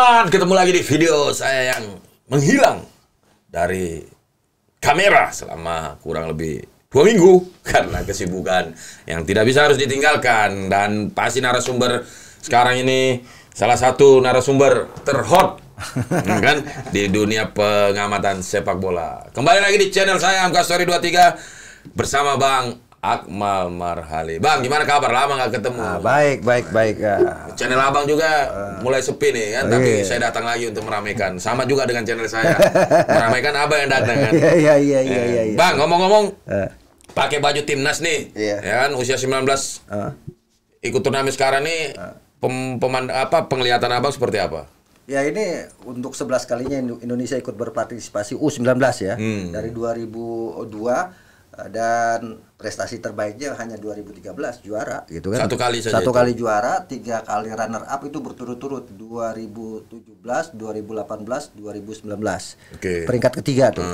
teman-teman, ketemu lagi di video saya yang menghilang dari kamera selama kurang lebih 2 minggu karena kesibukan yang tidak bisa harus ditinggalkan. Dan pasti narasumber sekarang ini salah satu narasumber terhot kan di dunia pengamatan sepak bola. Kembali lagi di channel saya Amka Story 23 bersama Bang Akmal Marhali. Bang, gimana kabar? Lama nggak ketemu. Baik. Channel abang juga mulai sepi nih kan, tapi saya datang lagi untuk meramaikan. Sama juga dengan channel saya, meramaikan abang yang datang kan. Iya. Bang, ngomong-ngomong, pakai baju timnas nih, ya kan, usia 19, ikut turnamen sekarang nih, penglihatan abang seperti apa? Ya ini untuk 11 kalinya Indonesia ikut berpartisipasi U19 ya, dari 2002. Dan prestasi terbaiknya hanya 2013 juara gitu kan. Satu kali saja. Satu kali juara, 3 kali runner up itu berturut-turut 2017, 2018, 2019. Peringkat ketiga tuh.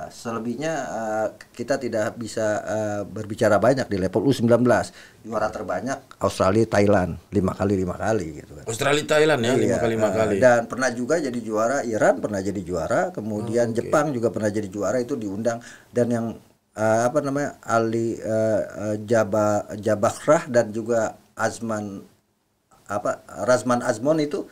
Selebihnya kita tidak bisa berbicara banyak di level U19. Juara terbanyak Australia, Thailand 5 kali gitu kan. Australia, Thailand ya, 5 kali. Dan pernah juga jadi juara, Iran pernah jadi juara, kemudian Jepang juga pernah jadi juara, itu diundang. Dan yang Ali Jabakrah dan juga Razman Azmon itu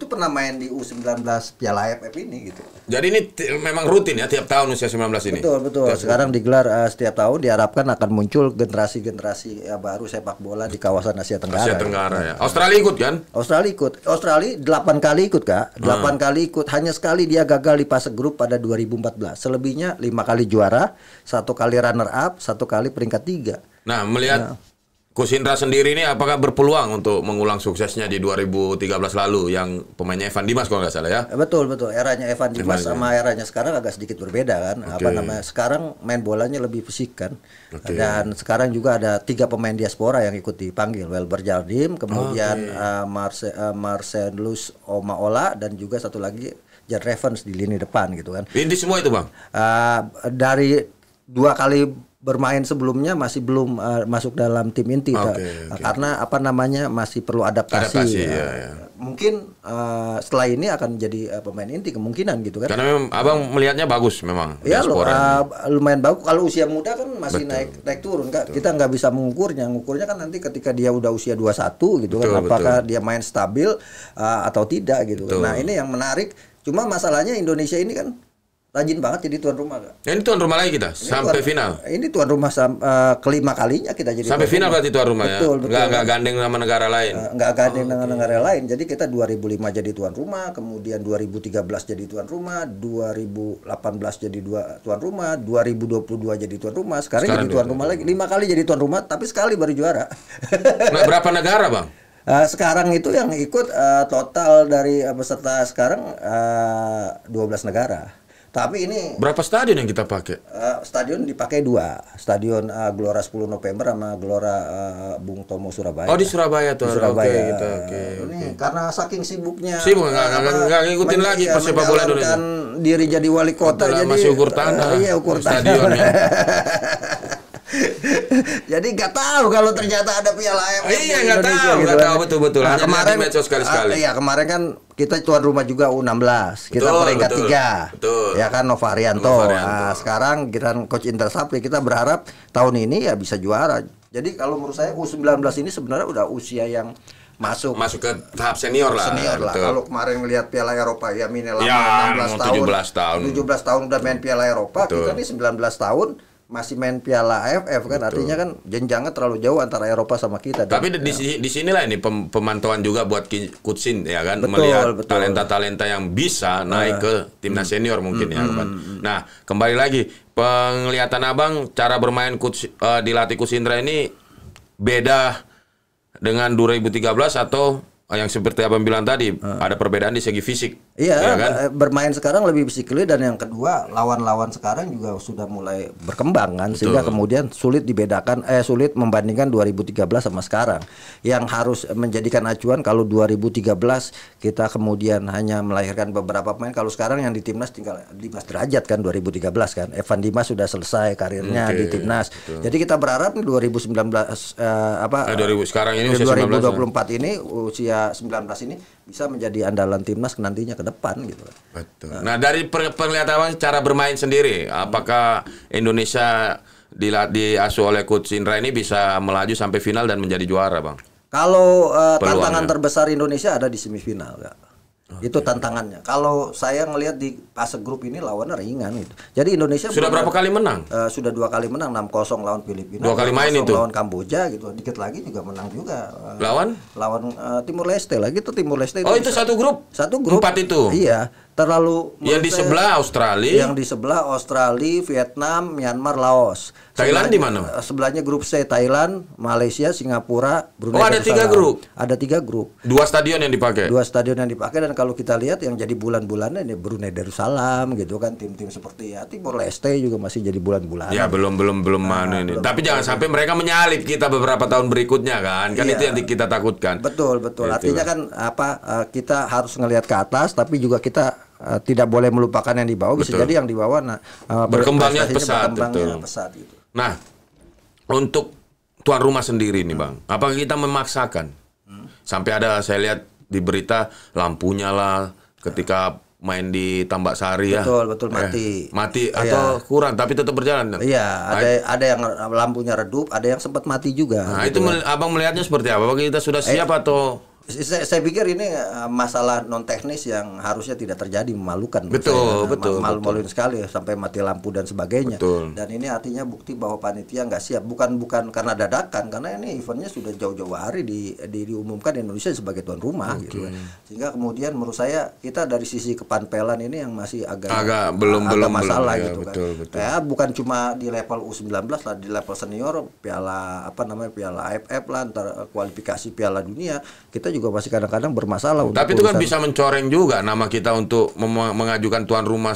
pernah main di U19 Piala AFF ini gitu. Jadi ini memang rutin ya tiap tahun usia 19 ini. Betul. Sekarang digelar setiap tahun, diharapkan akan muncul generasi baru sepak bola di kawasan Asia Tenggara. Ya. Australia ikut kan? Australia ikut. Australia 8 kali ikut, Kak. 8 kali ikut. Hanya sekali dia gagal di fase grup pada 2014. Selebihnya 5 kali juara, 1 kali runner up, 1 kali peringkat 3. Nah, melihat Coach Indra sendiri ini apakah berpeluang untuk mengulang suksesnya di 2013 lalu yang pemainnya Evan Dimas kalau nggak salah ya? Betul. Eranya Evan Dimas sama eranya sekarang agak sedikit berbeda kan. Sekarang main bolanya lebih fisik kan. Dan sekarang juga ada 3 pemain diaspora yang ikut dipanggil. Welber Jardim, kemudian Marcelus Omaola, dan juga satu lagi Jan Revens di lini depan gitu kan. Ini semua itu Bang? Dari 2 kali bermain sebelumnya masih belum masuk dalam tim inti karena masih perlu adaptasi. Mungkin setelah ini akan jadi pemain inti kemungkinan gitu kan. Karena memang abang melihatnya bagus memang. Ya lumayan bagus. Kalau usia muda kan masih naik turun Kak. Kita nggak bisa mengukurnya. Ngukurnya kan nanti ketika dia udah usia 21 gitu kan. Apakah dia main stabil atau tidak gitu. Nah ini yang menarik. Cuma masalahnya Indonesia ini kan rajin banget jadi tuan rumah Kak. Ini tuan rumah lagi kita sampai final. Ini tuan rumah kelima kalinya kita jadi sampai final berarti tuan rumah betul. Ya. Nggak gandeng sama negara lain. Nggak gandeng dengan negara lain. Jadi kita 2005 jadi tuan rumah, kemudian 2013 jadi tuan rumah, 2018 jadi tuan rumah, 2022 jadi tuan rumah, sekarang jadi tuan rumah lagi. 5 kali jadi tuan rumah, tapi sekali baru juara. Nah, berapa negara Bang? Sekarang itu yang ikut total dari peserta sekarang 12 negara. Tapi ini berapa stadion yang kita pakai? Stadion dipakai 2, stadion Gelora 10 November sama Gelora Bung Tomo Surabaya. Oh di Surabaya tuh. Di Surabaya. Ini karena saking sibuknya. Nggak ngikutin lagi pas sepak bola Indonesia. Diri jadi wali kota jadi masih ukur tanah. Iya ukur stadionnya. Jadi nggak tahu kalau ternyata ada Piala AFF. Iya nggak tahu betul. Nah, kemarin medsos sekali. Iya kemarin kan kita tuan rumah juga U16, kita peringkat 3. Ya kan Novarianto. Nah, sekarang kita Coach Indra Sapri, kita berharap tahun ini ya bisa juara. Jadi kalau menurut saya U19 ini sebenarnya udah usia yang masuk ke tahap senior lah. Kalau kemarin melihat Piala Eropa ya minimal 16 tahun. 17 tahun udah main Piala Eropa, kita nih 19 tahun masih main Piala AFF kan. Artinya kan jenjangnya terlalu jauh antara Eropa sama kita. Tapi di sinilah ini pemantauan juga buat Coach ya kan, melihat talenta-talenta yang bisa naik ke timnas senior mungkin ya kan. Nah, kembali lagi penglihatan Abang cara bermain dilatih Coach Indra ini beda dengan 2013 atau yang seperti Abang bilang tadi ada perbedaan di segi fisik. Iya, ya kan? Bermain sekarang lebih physically, dan yang kedua lawan-lawan sekarang juga sudah mulai berkembang kan, sehingga kemudian sulit dibedakan, sulit membandingkan 2013 sama sekarang. Yang harus menjadikan acuan kalau 2013 kita kemudian hanya melahirkan beberapa pemain, kalau sekarang yang di timnas tinggal Dimas Derajat kan 2013 kan, Evan Dimas sudah selesai karirnya di timnas. Jadi kita berharap nih 2019 sekarang ini usia 2024 ini usia 19 ini bisa menjadi andalan timnas nantinya ke depan gitu. Betul. Nah, dari penglihatan cara bermain sendiri, apakah Indonesia diasuh oleh Coach Indra ini bisa melaju sampai final dan menjadi juara, Bang? Kalau tantangan terbesar Indonesia ada di semifinal, Kak. Itu tantangannya. Kalau saya ngelihat di fase grup ini lawannya ringan itu. Jadi Indonesia sudah berapa kali menang? Sudah 2 kali menang, 6-0 lawan Filipina. 2 kali main itu. Lawan Kamboja gitu. Dikit lagi juga menang juga. Lawan Timur Leste lagi itu Timur Leste. Oh, itu satu grup. 4 itu. Iya. Terlalu yang di sebelah Australia. Yang di sebelah Australia, Vietnam, Myanmar, Laos. Thailand di mana? Sebelahnya grup C, Thailand, Malaysia, Singapura, Brunei. Oh, ada 3 grup. Ada 3 grup. 2 stadion yang dipakai. 2 stadion yang dipakai, dan kalau kita lihat yang jadi bulan-bulannya ini Brunei Darussalam gitu kan, tim-tim seperti ya Timor Leste juga masih jadi bulan-bulan. Ya belum mana ini. Tapi jangan sampai mereka menyalip kita beberapa tahun berikutnya kan. Kan itu yang kita takutkan. Betul. Artinya kan kita harus ngelihat ke atas, tapi juga kita tidak boleh melupakan yang di bawah. Bisa jadi yang di bawah berkembangnya pesat gitu. Nah, untuk tuan rumah sendiri nih, Bang, apakah kita memaksakan? Sampai ada saya lihat di berita lampunya lah ketika main di Tambak Sari ya. Betul mati atau kurang tapi tetap berjalan. Iya, ada yang lampunya redup, ada yang sempat mati juga. Nah, gitu. Itu Abang melihatnya seperti apa? Apakah kita sudah siap atau saya pikir ini masalah non teknis yang harusnya tidak terjadi, memalukan. Betul. Malu-maluin sekali sampai mati lampu dan sebagainya. Betul. Dan ini artinya bukti bahwa panitia nggak siap, bukan karena dadakan, karena ini eventnya sudah jauh-jauh hari diumumkan Indonesia sebagai tuan rumah gitu. Sehingga kemudian menurut saya kita dari sisi kepanpelan ini yang masih agak belum masalah ya, gitu betul. Ya, bukan cuma di level U19 lah, di level senior, piala AFF lah, antar kualifikasi Piala Dunia, kita juga masih kadang-kadang bermasalah. Tapi itu kan bisa mencoreng juga nama kita untuk mengajukan tuan rumah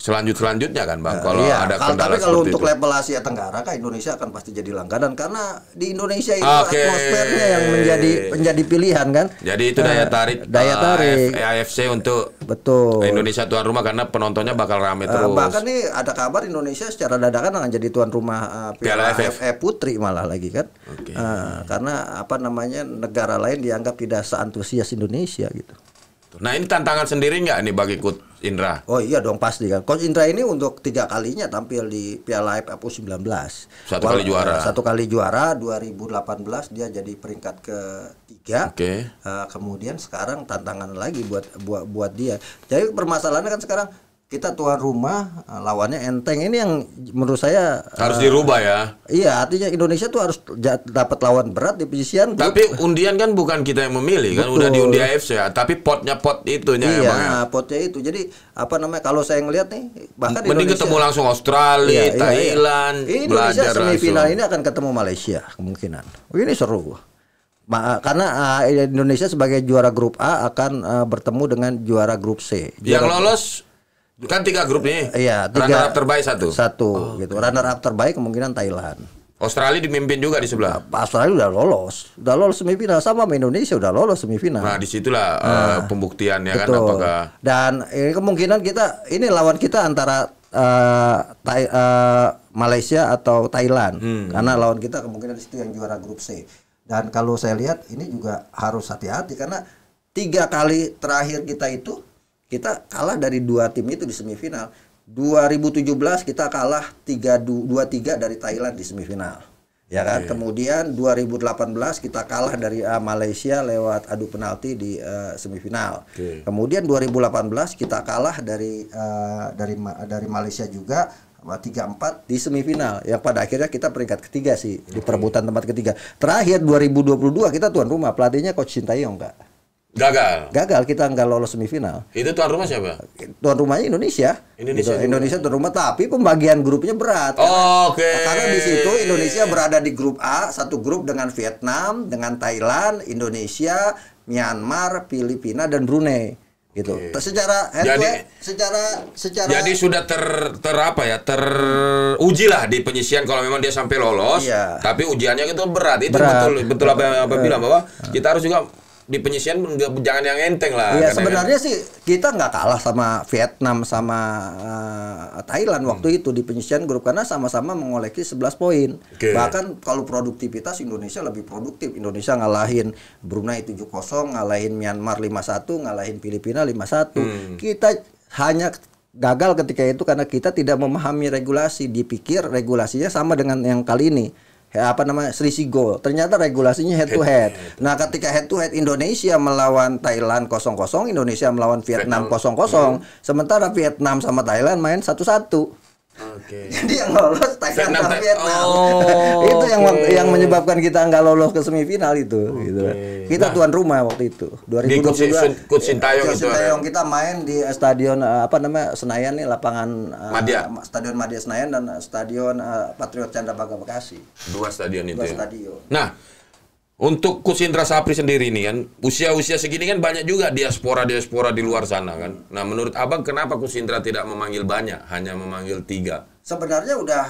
selanjutnya kan, Bang. Kalau ada kendala. Tapi kalau untuk itu. level Asia Tenggara kan Indonesia akan pasti jadi langganan, karena di Indonesia itu atmosfernya yang menjadi pilihan kan. Jadi itu daya tarik AFC untuk Indonesia tuan rumah, karena penontonnya bakal rame terus. Bahkan nih ada kabar Indonesia secara dadakan akan jadi tuan rumah Piala AFF Putri malah lagi kan. Karena negara lain dianggap tidak seantusias Indonesia gitu. Nah, ini tantangan sendiri nggak nih bagi Coach Indra? Oh iya dong, pasti kan. Coach Indra ini untuk 3 kalinya tampil di Piala AFF U19. Satu kali juara 2018 dia jadi peringkat ke-3. Kemudian sekarang tantangan lagi buat dia. Jadi permasalahannya kan sekarang kita tuan rumah, lawannya enteng. Ini yang menurut saya harus dirubah ya. Iya, artinya Indonesia tuh harus dapat lawan berat di penyisian. Tapi undian kan bukan kita yang memilih. Kan udah diundi AFC ya, tapi pot itunya iya, ya, Bang. potnya itu. Jadi kalau saya ngelihat nih, bahkan mending ketemu langsung Australia, Thailand, Ini Indonesia semifinal ini akan ketemu Malaysia kemungkinan. Ini seru. Karena Indonesia sebagai juara grup A akan bertemu dengan juara grup C. Yang lolos kan 3 grup nih. Iya, 3. Runner up terbaik 1. Gitu. Runner up terbaik kemungkinan Thailand. Australia dimimpin juga di sebelah. Australia udah lolos semifinal, sama Indonesia udah lolos semifinal. Nah, disitulah pembuktiannya kan apakah. Dan ini kemungkinan ini lawan kita antara Malaysia atau Thailand. Karena lawan kita kemungkinan di situ yang juara grup C. Dan kalau saya lihat ini juga harus hati-hati, karena 3 kali terakhir kita kalah dari 2 tim itu di semifinal. 2017 kita kalah 2-3 dari Thailand di semifinal. Ya kan? Kemudian 2018 kita kalah dari Malaysia lewat adu penalti di semifinal. Kemudian 2018 kita kalah dari Malaysia juga 3-4 di semifinal. Yang pada akhirnya kita peringkat ketiga sih di perebutan tempat ketiga. Terakhir 2022 kita tuan rumah, pelatihnya Coach Sintayong Gagal, kita nggak lolos semifinal. Itu tuan rumah siapa? Tuan rumahnya Indonesia. Indonesia tuan rumah, tapi pembagian grupnya berat. Karena di situ Indonesia berada di grup A, satu grup dengan Vietnam, dengan Thailand, Indonesia, Myanmar, Filipina dan Brunei. Gitu. Secara jadi sudah teruji lah di penyisian kalau memang dia sampai lolos. Tapi ujiannya itu berat. Itu betul apa bilang bahwa kita harus juga di penyisian jangan yang enteng lah. Iya, sebenarnya sih kita nggak kalah sama Vietnam sama Thailand waktu itu di penyisian grup karena sama-sama mengoleksi 11 poin. Bahkan kalau produktivitas Indonesia lebih produktif. Indonesia ngalahin Brunei 7-0, ngalahin Myanmar 5-1, ngalahin Filipina 5-1. Kita hanya gagal ketika itu karena kita tidak memahami regulasi. Dipikir regulasinya sama dengan yang kali ini. Selisih gol. Ternyata regulasinya head to head. Nah, ketika head to head Indonesia melawan Thailand 0-0, Indonesia melawan Vietnam 0-0. Sementara Vietnam sama Thailand main 1-1. Jadi yang lolos Thailand sama Vietnam. Itu yang menyebabkan kita nggak lolos ke semifinal itu. Gitu. Kita tuan rumah waktu itu. 2022. Coach Sintayong itu. Kita main di stadion Senayan nih, lapangan Stadion Madia Senayan dan Stadion Patriot Candrabaga Bekasi. Dua stadion itu. Dua stadion. Nah, untuk Coach Indra Sapri sendiri nih kan, usia segini kan banyak juga diaspora di luar sana kan. Nah, menurut Abang kenapa Coach Indra tidak memanggil banyak, hanya memanggil 3? Sebenarnya udah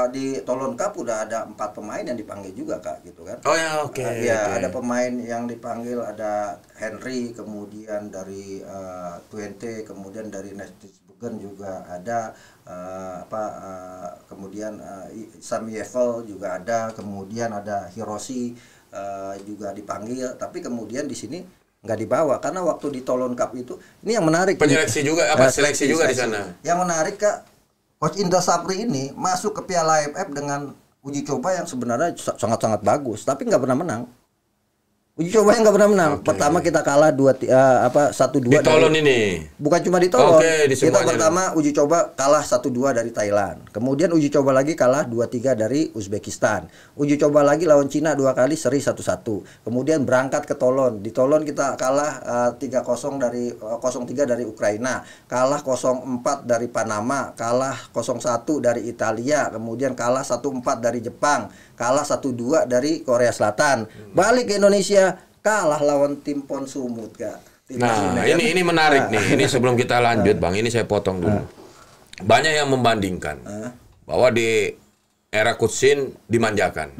di Toulon Cup udah ada 4 pemain yang dipanggil juga, Kak, gitu kan. Oh ya, oke. Ada pemain yang dipanggil, ada Henry, kemudian dari Twente, kemudian dari Nestisbugen juga ada, kemudian Sami Yevel juga ada, kemudian ada Hiroshi juga dipanggil, tapi kemudian di sini nggak dibawa karena waktu di Toulon Cup itu ini yang menarik. Penyeleksi juga seleksi juga di sana. Yang menarik, Kak, Coach Indra Sapri ini masuk ke Piala AFF dengan uji coba yang sebenarnya sangat-sangat bagus, tapi nggak pernah menang. Uji coba yang nggak pernah menang. Pertama kita kalah 1-2 di Toulon ini. Bukan cuma di Toulon. Kita pertama uji coba kalah 1-2 dari Thailand. Kemudian uji coba lagi kalah 2-3 dari Uzbekistan. Uji coba lagi lawan Cina 2 kali, seri 1-1. Kemudian berangkat ke Toulon. Di Toulon kita kalah 0-3 dari Ukraina, kalah 0-4 dari Panama, kalah 0-1 dari Italia, kemudian kalah 1-4 dari Jepang, kalah 1-2 dari Korea Selatan. Balik ke Indonesia, kalah lawan tim Pon Sumut, Kak. Nah, ini menarik nih. Ini sebelum kita lanjut, Bang, ini saya potong dulu. Banyak yang membandingkan bahwa di era Coach Sin dimanjakan.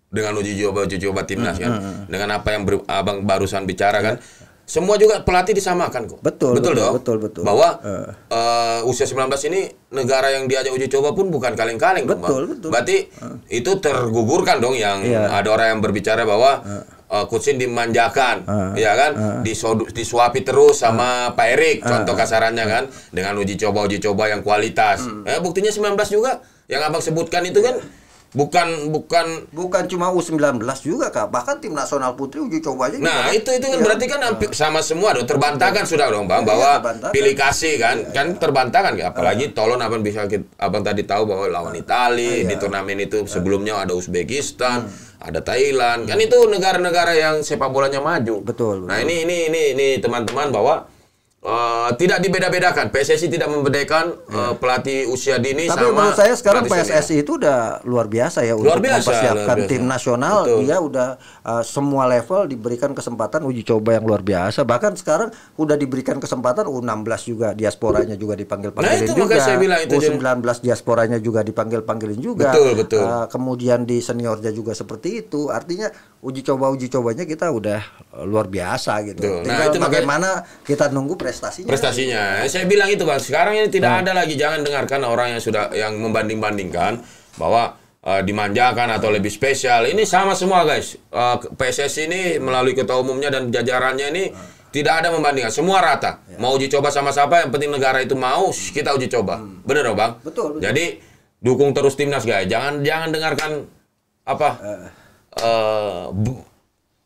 Dengan uji coba timnas kan. Dengan apa yang Abang barusan bicara kan. Semua juga pelatih disamakan kok. Betul dong. Betul. Bahwa usia 19 ini negara yang diajak uji coba pun bukan kaleng-kaleng dong, Bang. Betul. Berarti itu tergugurkan dong yang ada orang yang berbicara bahwa Coach Sin dimanjakan, ya kan? Disuapi terus sama Pak Erik, contoh kasarannya kan, dengan uji coba yang kualitas. Buktinya 19 juga yang Abang sebutkan itu kan. Bukan cuma U19 juga, Kak. Bahkan tim nasional putri uji cobanya juga. Nah, itu kan berarti kan hampir sama semua dong. Terbantahkan sudah dong, Bang, bahwa pilih kasih kan terbantahkan. Apalagi Toulon Abang tadi tahu bahwa lawan Italia di turnamen itu sebelumnya ada Uzbekistan, ada Thailand. Kan itu negara-negara yang sepak bolanya maju. Betul. Nah, ini teman-teman bahwa tidak dibeda-bedakan. PSSI tidak membedakan pelatih usia dini. Tapi sama menurut saya sekarang PSSI itu udah luar biasa ya untuk mempersiapkan tim nasional. Betul. Dia udah semua level diberikan kesempatan uji coba yang luar biasa. Bahkan sekarang udah diberikan kesempatan U16 juga, diasporanya juga dipanggil-panggilin juga. Saya bilang itu U19 diasporanya juga dipanggil-panggilin juga. Betul. Kemudian di seniornya juga seperti itu. Artinya uji cobanya kita udah luar biasa gitu. Tinggal itu bagaimana kita nunggu prestasinya. Saya bilang itu, Bang. Sekarang ini tidak ada lagi, jangan dengarkan orang yang membanding-bandingkan bahwa dimanjakan atau lebih spesial. Ini sama semua, guys. PSSI ini melalui ketua umumnya dan jajarannya ini tidak ada membandingkan. Semua rata. Mau uji coba sama siapa, yang penting negara itu mau, kita uji coba. Bener dong, Bang? Betul. Jadi dukung terus timnas, guys. Jangan dengarkan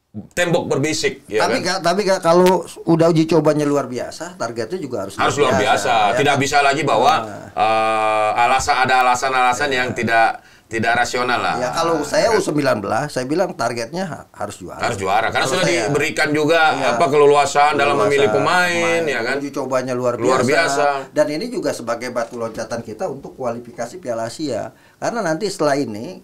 tembok berbisik, ya tapi kan kalau udah uji cobanya luar biasa, targetnya juga harus luar biasa. Tidak bisa lagi bahwa ada alasan-alasan yang tidak rasional lah. Ya kalau saya U19, saya bilang targetnya harus juara. Harus juara karena sudah diberikan juga keleluasan dalam memilih pemain, ya kan. Uji cobanya luar biasa. Dan ini juga sebagai batu loncatan kita untuk kualifikasi Piala Asia. Karena nanti setelah ini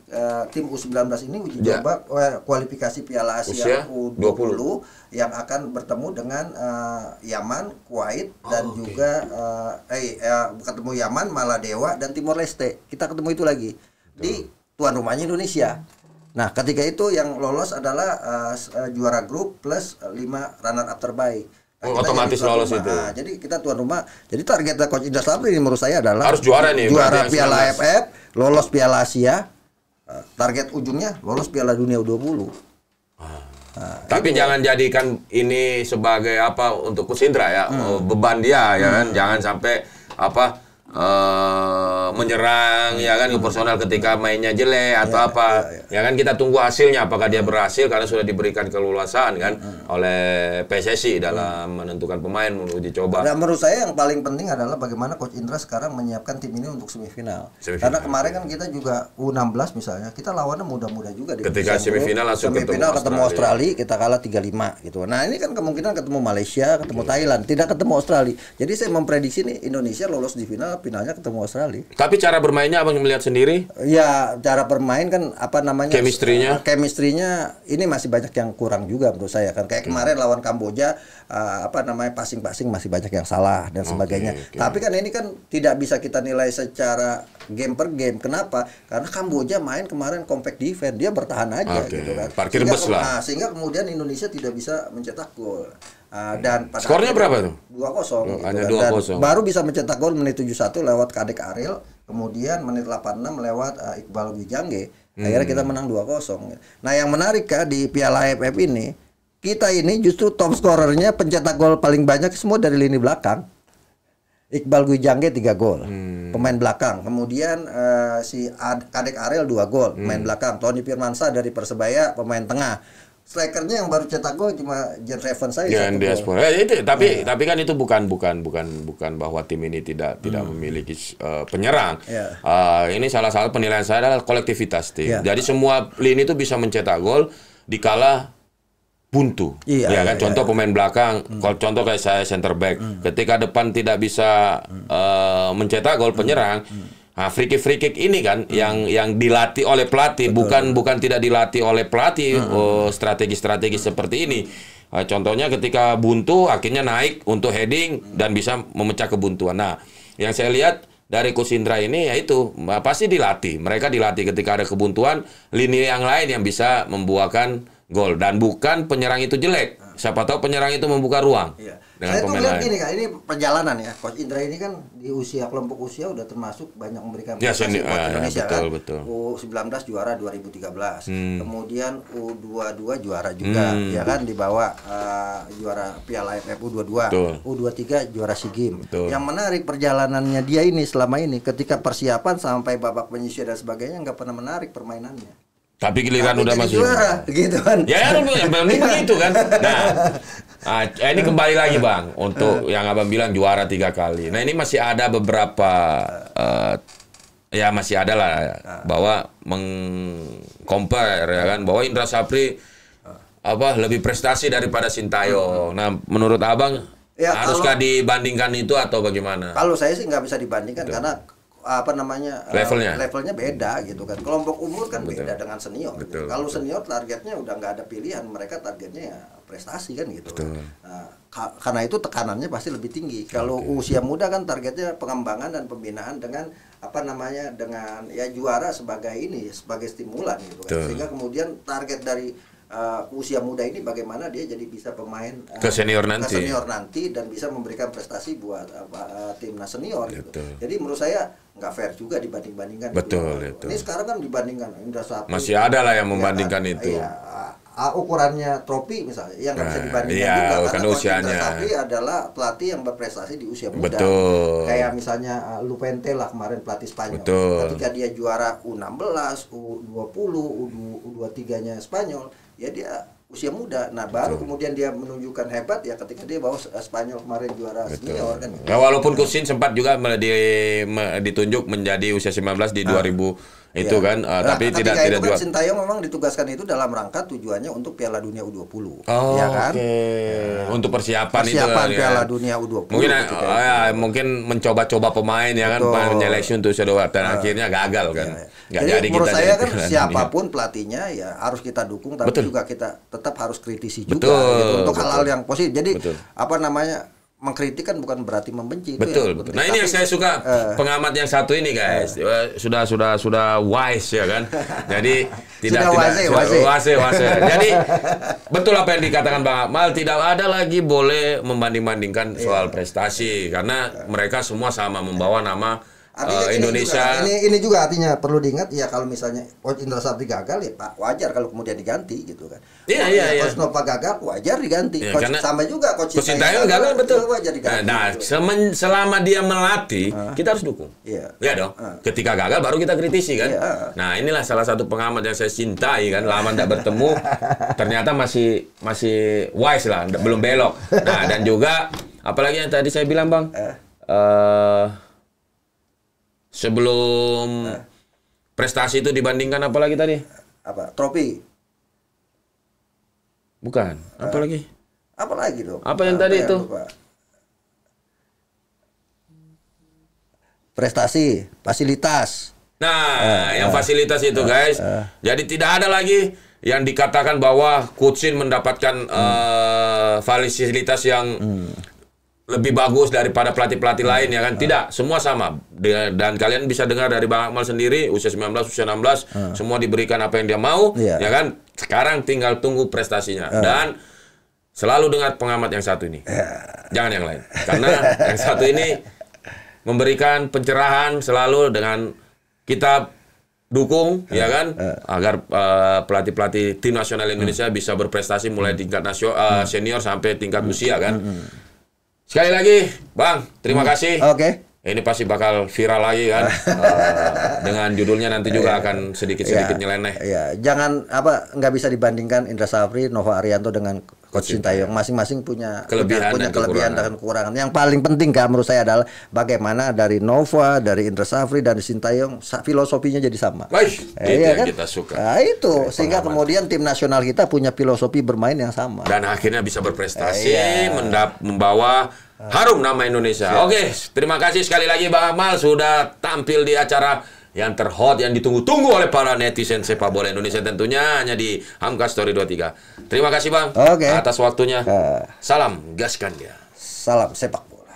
tim U19 ini uji coba kualifikasi Piala Asia U20 yang akan bertemu dengan Yaman, Kuwait dan juga ketemu Yaman, Maladewa dan Timor Leste. Kita ketemu itu lagi di tuan rumahnya Indonesia. Nah, ketika itu yang lolos adalah juara grup plus 5 runner up terbaik. Nah, otomatis lolos itu. Nah, jadi kita tuan rumah. Jadi targetnya Coach Indra Sapri ini menurut saya adalah harus juara nih. Juara Piala AFF, lolos Piala Asia. Target ujungnya lolos Piala Dunia U20. Nah, tapi jangan jadikan ini sebagai apa untuk Coach Indra ya, beban dia ya kan, jangan sampai apa menyerang ya kan ke personal ketika mainnya jelek atau apa. Ya kan kita tunggu hasilnya apakah dia berhasil karena sudah diberikan keleluasaan kan oleh PSSI dalam menentukan pemain uji coba. Dan menurut saya yang paling penting adalah bagaimana Coach Indra sekarang menyiapkan tim ini untuk semifinal. Karena kemarin kan kita juga U16 misalnya, kita lawannya muda-muda juga di ketika semifinal langsung ketemu Australia, kita kalah 3-5 gitu. Nah, ini kan kemungkinan ketemu Malaysia, ketemu Thailand, tidak ketemu Australia. Jadi saya memprediksi nih Indonesia lolos di finalnya ketemu Australia. Tapi cara bermainnya Abang melihat sendiri? Ya, cara bermain kan apa namanya? Chemistry-nya ini masih banyak yang kurang juga menurut saya kan. Kayak kemarin lawan Kamboja apa namanya passing masih banyak yang salah dan sebagainya. Tapi kan ini kan tidak bisa kita nilai secara game per game. Kenapa? Karena Kamboja main kemarin compact defense, dia bertahan aja gitu kan. Parkir bus lah. Sehingga kemudian Indonesia tidak bisa mencetak gol. Dan pada skornya berapa tuh? 2-0 hanya gitu kan. 2-0. Baru bisa mencetak gol menit 71 lewat Kadek Ariel, kemudian menit 86 lewat Iqbal Gwijangge. Akhirnya kita menang 2-0. Nah, yang menarik di Piala AFF ini, kita ini justru top scorernya pencetak gol paling banyak semua dari lini belakang. Iqbal Gwijangge 3 gol, pemain belakang. Kemudian si Kadek Ariel 2 gol, pemain belakang. Tony Firmansyah dari Persebaya, pemain tengah. Strikernya yang baru cetak gol cuma Jan Revan saya. Jan Diaspora. Tapi kan itu bukan bahwa tim ini tidak memiliki penyerang. Ini salah satu penilaian saya adalah kolektivitas tim. Jadi semua lini itu bisa mencetak gol dikala buntu. Ya kan contoh pemain belakang, contoh kayak saya center back. Ketika depan tidak bisa mencetak gol penyerang, nah, free kick ini kan yang dilatih oleh pelatih. Bukan tidak dilatih oleh pelatih strategi seperti ini. Contohnya ketika buntu akhirnya naik untuk heading dan bisa memecah kebuntuan. Nah, yang saya lihat dari Coach Indra ini yaitu pasti dilatih. Mereka dilatih ketika ada kebuntuan, lini yang lain yang bisa membuahkan gol dan bukan penyerang itu jelek. Siapa tahu penyerang itu membuka ruang. Saya tuh lihat gini Kak, ini perjalanan ya. Coach Indra ini kan di kelompok usia udah termasuk banyak memberikan prestasi buat Indonesia betul. U19 juara 2013. Kemudian U22 juara juga ya kan, dibawa juara Piala AFF U22. U23 juara SEA Games. Yang menarik perjalanannya dia ini selama ini ketika persiapan sampai babak penyisian dan sebagainya nggak pernah menarik permainannya. Tapi giliran udah masuk juara, gitu kan? Ya, begitu kan. Nah, ini kembali lagi Bang untuk yang Abang bilang juara 3 kali. Nah, ini masih ada beberapa ya masih ada lah bahwa meng-compare ya kan bahwa Indra Sapri lebih prestasi daripada Sintayong. Nah, menurut Abang haruskah dibandingkan itu atau bagaimana? Kalau saya sih nggak bisa dibandingkan karena apa namanya levelnya beda gitu kan. Kelompok umur kan beda dengan senior gitu. Kalau senior targetnya udah nggak ada pilihan, mereka targetnya ya prestasi kan gitu. Nah, karena itu tekanannya pasti lebih tinggi. Kalau usia muda kan targetnya pengembangan dan pembinaan dengan apa namanya dengan ya juara sebagai stimulan gitu kan. Sehingga kemudian target dari usia muda ini bagaimana dia jadi bisa pemain ke senior nanti dan bisa memberikan prestasi buat timnas senior gitu. Jadi menurut saya nggak fair juga dibanding-bandingkan. Betul. Ini sekarang kan dibandingkan Indra Sapri. Masih ada lah yang membandingkan itu. Ukurannya trofi misalnya yang nggak bisa dibandingkan juga karena usianya. Indra Sapri adalah pelatih yang berprestasi di usia muda. Betul. Kayak misalnya Lupente lah kemarin pelatih Spanyol. Ketika dia juara U16, U20, U23-nya Spanyol, ya dia usia muda. Nah, baru kemudian dia menunjukkan hebat ya ketika dia bawa Spanyol kemarin juara senior kan. Nah, walaupun Kusin sempat juga ditunjuk menjadi usia 19 di 2000 itu kan, tapi tidak juga. Sintayong memang ditugaskan itu dalam rangka tujuannya untuk Piala Dunia U20. Ya kan? Untuk persiapan itu kan, Piala Dunia U20. Mungkin mencoba-coba pemain ya kan, menyeleksi untuk usia 20 dan akhirnya gagal kan. Jadi menurut saya kan siapapun pelatihnya ya harus kita dukung, tapi juga kita tetap harus kritisi juga gitu, untuk hal-hal yang positif. Jadi apa namanya mengkritik kan bukan berarti membenci. Betul, itu betul. Nah, ini yang saya suka pengamat yang satu ini, guys. Sudah wise ya kan. Jadi tidak wase. Jadi betul apa yang dikatakan Bang Akmal, tidak ada lagi boleh membanding-bandingkan soal prestasi karena mereka semua sama membawa nama Indonesia. Ini juga artinya perlu diingat ya, kalau misalnya Coach Indra Safri gagal ya Pak, wajar kalau kemudian diganti gitu kan. Iya. Coach Nova gagal, wajar diganti. Ya, Coach sama juga Coach Sintayong gagal, betul. Wajar diganti. Nah, gitu. selama dia melatih, kita harus dukung. Iya. Ya dong. Ketika gagal baru kita kritisi kan. Iya. Nah, inilah salah satu pengamat yang saya cintai kan, lama tidak bertemu, ternyata masih wise lah, belum belok. Nah, dan juga apalagi yang tadi saya bilang, Bang. Sebelum prestasi itu dibandingkan apa lagi tadi? Apa? Trofi. Bukan. Apa lagi? Apa lagi dong? Apa yang tadi itu? Lupa. Prestasi, fasilitas. Nah, yang fasilitas itu, guys. Jadi tidak ada lagi yang dikatakan bahwa Coach Shin mendapatkan fasilitas yang lebih bagus daripada pelatih-pelatih lain ya kan. Tidak, semua sama. Dan kalian bisa dengar dari Bang Akmal sendiri, usia 19, usia 16, semua diberikan apa yang dia mau, ya kan. Sekarang tinggal tunggu prestasinya. Dan selalu dengar pengamat yang satu ini. Jangan yang lain. Karena yang satu ini memberikan pencerahan selalu dengan kita dukung ya kan, agar pelatih-pelatih tim nasional Indonesia bisa berprestasi mulai tingkat nasional, senior sampai tingkat usia kan. Sekali lagi, Bang, terima kasih. Oke. Ini pasti bakal viral lagi kan. Dengan judulnya nanti juga akan sedikit-sedikit nyeleneh. Iya, jangan nggak bisa dibandingkan Indra Safri, Nova Arianto dengan Coach Sintayong. Masing-masing punya kelebihan dan kekurangan. Yang paling penting kan menurut saya adalah bagaimana dari Nova, dari Indra Safri, dan Sintayong filosofinya jadi sama. Itu yang kita suka. Nah, itu sehingga kemudian tim nasional kita punya filosofi bermain yang sama. Dan akhirnya bisa berprestasi, membawa harum nama Indonesia. Oke, terima kasih sekali lagi Bang Akmal sudah tampil di acara yang terhot, yang ditunggu-tunggu oleh para netizen sepak bola Indonesia tentunya hanya di Hamka Story 23. Terima kasih Bang atas waktunya. Salam gaskan dia. Salam sepak bola.